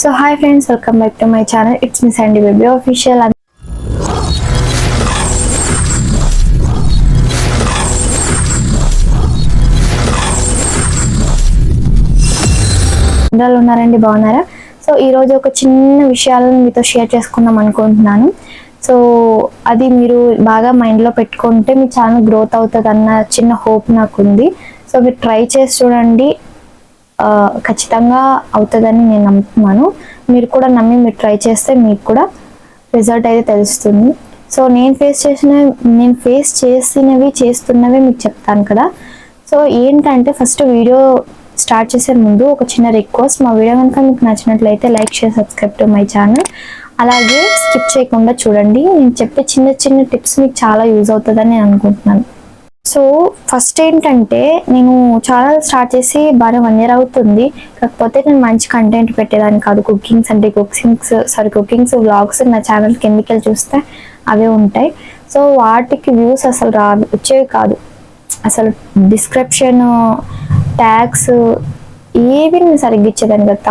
So hi friends, welcome back to my channel. It's me Sandy Baby Official. అందరూ ఉన్నారండి, బాగున్నారా? So ఈ రోజు ఒక చిన్న విషయాలను మీతో షేర్ చేసుకుందాం అనుకుంటున్నాను. సో అది మీరు బాగా మైండ్లో పెట్టుకుంటే మీ ఛానల్ గ్రోత్ అవుతుంది అన్న చిన్న హోప్ నాకు ఉంది. సో మీరు ట్రై చేసి చూడండి, ఖచ్చితంగా అవుతుందని నేను నమ్ముతున్నాను. మీరు కూడా నమ్మి మీరు ట్రై చేస్తే మీకు కూడా రిజల్ట్ అయితే తెలుస్తుంది. సో నేను ఫేస్ చేసినవి చేస్తున్నవి మీకు చెప్తాను కదా. సో ఏంటంటే ఫస్ట్ వీడియో స్టార్ట్ చేసే ముందు ఒక చిన్న రిక్వెస్ట్, మా వీడియో కనుక మీకు నచ్చినట్లయితే like, share, subscribe to my channel. అలాగే స్కిప్ చేయకుండా చూడండి. నేను చెప్పే చిన్న చిన్న టిప్స్ మీకు చాలా యూజ్ అవుతుందని నేను అనుకుంటున్నాను. సో ఫస్ట్ ఏంటంటే, నేను ఛానల్ స్టార్ట్ చేసి బాగా 1 year అవుతుంది. కాకపోతే నేను మంచి కంటెంట్ పెట్టేదాన్ని కాదు. కుకింగ్స్ వ్లాగ్స్ నా ఛానల్ కిందకి వెళ్ళి చూస్తే అవే ఉంటాయి. సో వాటికి వ్యూస్ అసలు వచ్చేవి కాదు. అసలు డిస్క్రిప్షన్, ట్యాగ్స్ ఏవి నేను సరిగ్గా ఇచ్చేదాన్ని కాదు.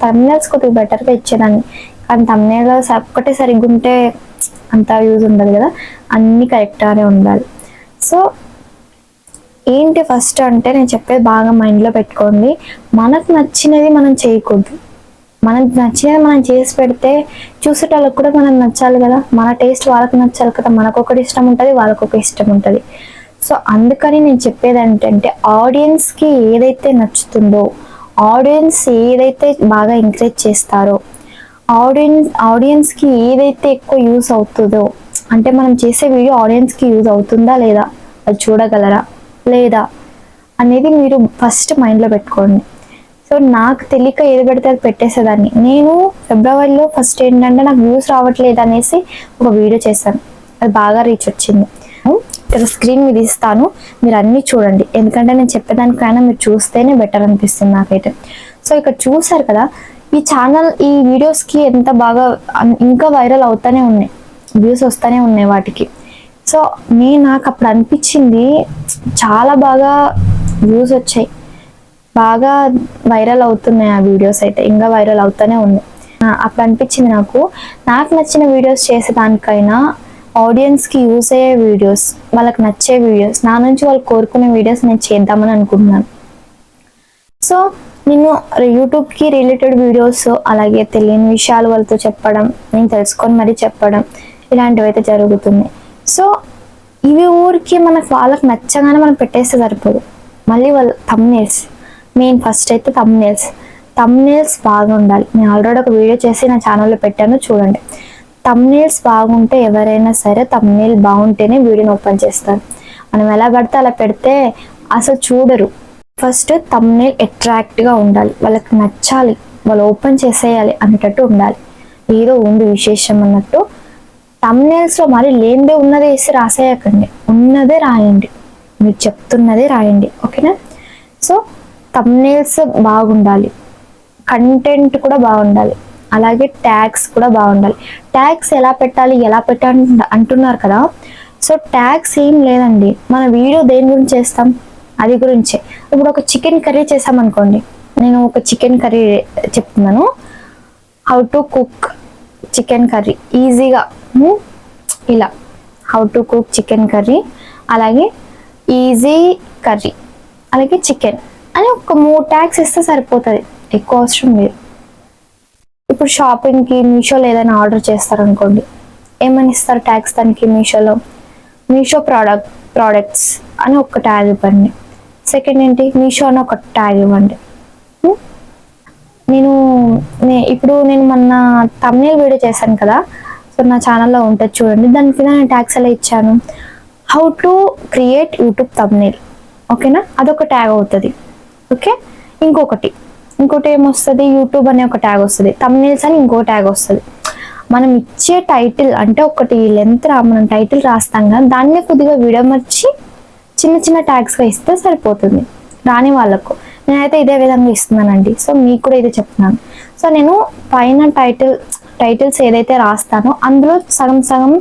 తమ్నెల్స్ కొద్దిగా బెటర్గా ఇచ్చేదాన్ని, కానీ తమ్నెల్ ఒక్కటే సరిగ్గా ఉంటే అంత యూజ్ ఉండదు కదా, అన్నీ కరెక్ట్గానే ఉండాలి. సో ఏంటి ఫస్ట్ అంటే, నేను చెప్పేది బాగా మైండ్లో పెట్టుకోండి. మనకు నచ్చినది మనం చేయకూడదు. మనకు నచ్చినది మనం చేసి పెడితే చూసేటోళ్ళకి కూడా మనం నచ్చాలి కదా, మన టేస్ట్ వాళ్ళకి నచ్చాలి కదా. మనకొకటి ఇష్టం ఉంటుంది, వాళ్ళకొక ఇష్టం ఉంటుంది. సో అందుకని నేను చెప్పేది ఏంటంటే, ఆడియన్స్కి ఏదైతే నచ్చుతుందో, ఆడియన్స్ ఏదైతే బాగా ఎంకరేజ్ చేస్తారో, ఆడియన్స్కి ఏదైతే ఎక్కువ యూస్ అవుతుందో, అంటే మనం చేసే వీడియో ఆడియన్స్కి యూజ్ అవుతుందా లేదా, అది చూడగలరా లేదా అనేది మీరు ఫస్ట్ మైండ్లో పెట్టుకోండి. సో నాకు తెలియక ఏది పెడితే అది పెట్టేసేదాన్ని. నేను ఫిబ్రవరిలో ఫస్ట్ ఏంటంటే, నాకు వ్యూస్ రావట్లేదు అనేసి ఒక వీడియో చేశాను. అది బాగా రీచ్ వచ్చింది. ఇక్కడ స్క్రీన్ మీద ఇస్తాను, మీరు అన్నీ చూడండి. ఎందుకంటే నేను చెప్పేదానికైనా మీరు చూస్తేనే బెటర్ అనిపిస్తుంది నాకైతే. సో ఇక్కడ చూసారు కదా, ఈ ఛానల్ ఈ వీడియోస్కి ఎంత బాగా ఇంకా వైరల్ అవుతానే ఉన్నాయి, వ్యూస్ వస్తూనే ఉన్నాయి వాటికి. సో నాకు అప్పుడు అనిపించింది, చాలా బాగా వ్యూస్ వచ్చాయి, బాగా వైరల్ అవుతున్నాయి ఆ వీడియోస్ అయితే, ఇంకా వైరల్ అవుతూనే ఉన్నాయి. అప్పుడు అనిపించింది నాకు నచ్చిన వీడియోస్ చేసేదానికైనా ఆడియన్స్కి యూస్ అయ్యే వీడియోస్, వాళ్ళకి నచ్చే వీడియోస్, నా నుంచి వాళ్ళు కోరుకునే వీడియోస్ నేను చేద్దామని అనుకుంటున్నాను. సో నేను యూట్యూబ్కి రిలేటెడ్ వీడియోస్, అలాగే తెలియని విషయాలు వాళ్ళతో చెప్పడం, నేను తెలుసుకొని మరీ చెప్పడం, ఇలాంటివి అయితే జరుగుతున్నాయి. సో ఇవి ఊరికి వాళ్ళకి నచ్చగానే మనం పెట్టేస్తే సరిపోదు. మళ్ళీ వాళ్ళు థంబ్నెయిల్స్, మెయిన్ ఫస్ట్ అయితే థంబ్నెయిల్స్ బాగా ఉండాలి. నేను ఆల్రెడీ ఒక వీడియో చేసి నా ఛానల్లో పెట్టాను, చూడండి. థంబ్నెయిల్స్ బాగుంటే ఎవరైనా సరే థంబ్నెయిల్ బాగుంటేనే వీడియోని ఓపెన్ చేస్తారు. మనం ఎలా పడితే అలా పెడితే అసలు చూడరు. ఫస్ట్ థంబ్నెయిల్ అట్రాక్ట్గా ఉండాలి, వాళ్ళకి నచ్చాలి, వాళ్ళు ఓపెన్ చేసేయాలి అనేటట్టు ఉండాలి. ఏదో ఉంది విశేషం అన్నట్టు. థంబ్నెయిల్స్లో మరి లేనిదే ఉన్నదే వేసి రాసేయకండి, ఉన్నదే రాయండి, మీరు చెప్తున్నదే రాయండి, ఓకేనా? సో థంబ్నెయిల్స్ బాగుండాలి, కంటెంట్ కూడా బాగుండాలి, అలాగే ట్యాగ్స్ కూడా బాగుండాలి. ట్యాగ్స్ ఎలా పెట్టాలి అంటున్నారు కదా. సో ట్యాగ్స్ ఏం లేదండి, మన వీడియో దేని గురించి చేస్తాం అది గురించే. ఇప్పుడు ఒక చికెన్ కర్రీ చేసామనుకోండి, నేను ఒక చికెన్ కర్రీ చెప్తున్నాను, how to cook chicken curry ఈజీగా, ఇలా how to cook chicken curry, అలాగే ఈజీ కర్రీ, అలాగే చికెన్ అని ఒక 3 ట్యాగ్స్ ఇస్తే సరిపోతుంది, ఎక్కువ అవసరం లేదు. ఇప్పుడు షాపింగ్కి మీషోలో ఏదైనా ఆర్డర్ చేస్తారనుకోండి, ఏమని ఇస్తారు ట్యాగ్స్ దానికి? మీషో ప్రోడక్ట్స్ అని ఒక ట్యాగ్ ఇవ్వండి. సెకండ్ ఏంటి, మీషో అని ఒక ట్యాగ్ ఇవ్వండి. ఇప్పుడు నేను మొన్న థంబ్నెయిల్ వీడియో చేశాను కదా, సో నా ఛానల్లో ఉంటుంది చూడండి. దాని కింద నేను ట్యాగ్స్ ఎలా ఇచ్చాను, how to create YouTube thumbnail, ఓకేనా? అదొక ట్యాగ్ అవుతుంది. ఓకే, ఇంకోటి ఏమొస్తుంది, యూట్యూబ్ అనే ఒక ట్యాగ్ వస్తుంది, థంబ్నెయిల్స్ అని ఇంకో ట్యాగ్ వస్తుంది. మనం ఇచ్చే టైటిల్ అంటే ఒకటి లెంత్ మనం టైటిల్ రాస్తాం కదా, దాన్నే కొద్దిగా విడమర్చి చిన్న చిన్న ట్యాగ్స్గా ఇస్తే సరిపోతుంది రాని వాళ్ళకు. నేనైతే ఇదే విధంగా ఇస్తున్నానండి. సో మీకు కూడా ఇదే చెప్తున్నాను. సో నేను పైన టైటిల్స్ ఏదైతే రాస్తానో అందులో సగం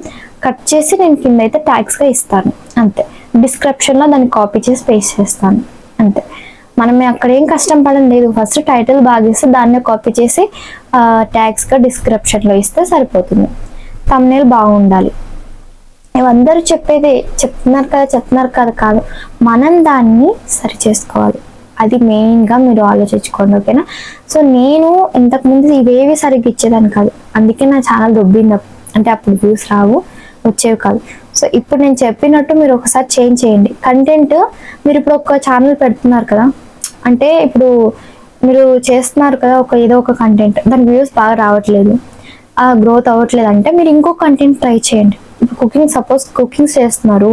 కట్ చేసి నేను కింద అయితే ట్యాగ్స్గా ఇస్తాను, అంతే. డిస్క్రిప్షన్లో దాన్ని కాపీ చేసి పేస్ట్ చేస్తాను, అంతే. మనం అక్కడ ఏం కష్టం పడడం లేదు. ఫస్ట్ టైటిల్ బాగా ఇస్తే దాన్నే కాపీ చేసి ట్యాగ్స్గా డిస్క్రిప్షన్లో ఇస్తే సరిపోతుంది. థంబ్నెయిల్ బాగుండాలి. అందరూ చెప్పేది చెప్తున్నారు కదా కాదు, మనం దాన్ని సరి చేసుకోవాలి. అది మెయిన్గా మీరు ఆలోచించుకోండి, ఓకేనా? సో నేను ఇంతకుముందు ఇవేవి సరిగ్గా ఇచ్చేదాన్ని కాదు, అందుకే నా ఛానల్ దొబ్బింది. అంటే అప్పుడు వ్యూస్ రావు, వచ్చేవి కాదు. సో ఇప్పుడు నేను చెప్పినట్టు మీరు ఒకసారి చేంజ్ చేయండి. కంటెంట్ మీరు ఇప్పుడు ఒక ఛానల్ పెడుతున్నారు కదా, అంటే ఇప్పుడు మీరు చేస్తున్నారు కదా ఏదో ఒక కంటెంట్, దాని వ్యూస్ బాగా రావట్లేదు, గ్రోత్ అవ్వట్లేదు అంటే మీరు ఇంకో కంటెంట్ ట్రై చేయండి. ఇప్పుడు సపోజ్ కుకింగ్ చేస్తున్నారు,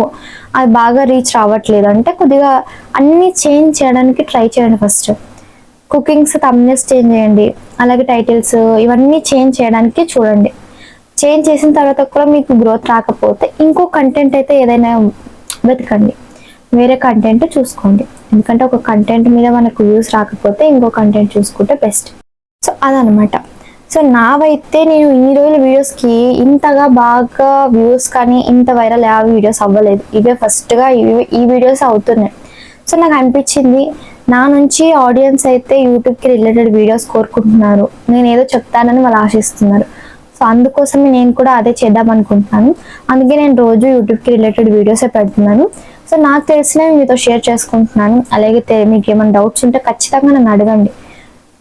అది బాగా రీచ్ రావట్లేదు అంటే కొద్దిగా అన్నీ చేంజ్ చేయడానికి ట్రై చేయండి. ఫస్ట్ కుకింగ్స్ థంబ్నెయిల్స్ చేంజ్ చేయండి, అలాగే టైటిల్స్ ఇవన్నీ చేంజ్ చేయడానికి చూడండి. చేంజ్ చేసిన తర్వాత కూడా మీకు గ్రోత్ రాకపోతే ఇంకో కంటెంట్ అయితే ఏదైనా వెతకండి, వేరే కంటెంట్ చూసుకోండి. ఎందుకంటే ఒక కంటెంట్ మీద మనకు వ్యూస్ రాకపోతే ఇంకో కంటెంట్ చూసుకుంటే బెస్ట్. సో అదనమాట. సో నావైతే నేను ఈ రోజుల వీడియోస్కి ఇంతగా బాగా వ్యూస్ కానీ ఇంత వైరల్ వీడియోస్ అవ్వలేదు. ఇవే ఫస్ట్గా ఈ వీడియోస్ అవుతున్నాయి. సో నాకు అనిపించింది, నా నుంచి ఆడియన్స్ అయితే యూట్యూబ్కి రిలేటెడ్ వీడియోస్ కోరుకుంటున్నారు, నేను ఏదో చెప్తానని వాళ్ళు ఆశిస్తున్నారు. సో అందుకోసమే నేను కూడా అదే చేద్దాం అనుకుంటున్నాను. అందుకే నేను రోజు యూట్యూబ్కి రిలేటెడ్ వీడియోసే పెడుతున్నాను. సో నాకు తెలిసినవి మీతో షేర్ చేసుకుంటున్నాను. అలాగే మీకు ఏమైనా డౌట్స్ ఉంటే ఖచ్చితంగా నన్ను అడగండి,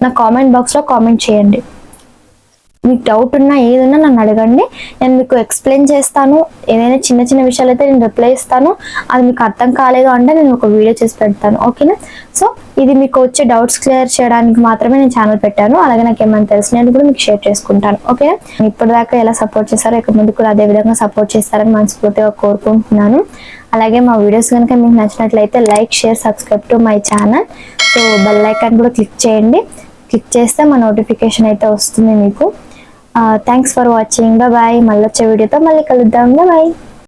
నా కామెంట్ బాక్స్లో కామెంట్ చేయండి. మీకు డౌట్ ఉన్నా ఏదైనా నన్ను అడగండి, నేను మీకు ఎక్స్ప్లెయిన్ చేస్తాను. ఏదైనా చిన్న చిన్న విషయాలు అయితే నేను రిప్లై ఇస్తాను. అది మీకు అర్థం కాలేదు అంటే నేను ఒక వీడియో చేసి పెడతాను, ఓకేనా? సో ఇది మీకు వచ్చే డౌట్స్ క్లియర్ చేయడానికి మాత్రమే నేను ఛానల్ పెట్టాను. అలాగే నాకు ఏమైనా తెలిసినట్టు కూడా మీకు షేర్ చేసుకుంటాను, ఓకే? ఇప్పటిదాకా ఎలా సపోర్ట్ చేస్తారో ఇక ముందు కూడా అదే విధంగా సపోర్ట్ చేస్తారని మనస్ఫూర్తిగా కోరుకుంటున్నాను. అలాగే మా వీడియోస్ కనుక మీకు నచ్చినట్లయితే like, share, subscribe to my channel. So bell icon కూడా క్లిక్ చేయండి. క్లిక్ చేస్తే మా నోటిఫికేషన్ అయితే వస్తుంది మీకు. Thanks for watching. బాయ్. మళ్ళీ వచ్చే వీడియోతో మళ్ళీ కలుద్దాం. బాయ్.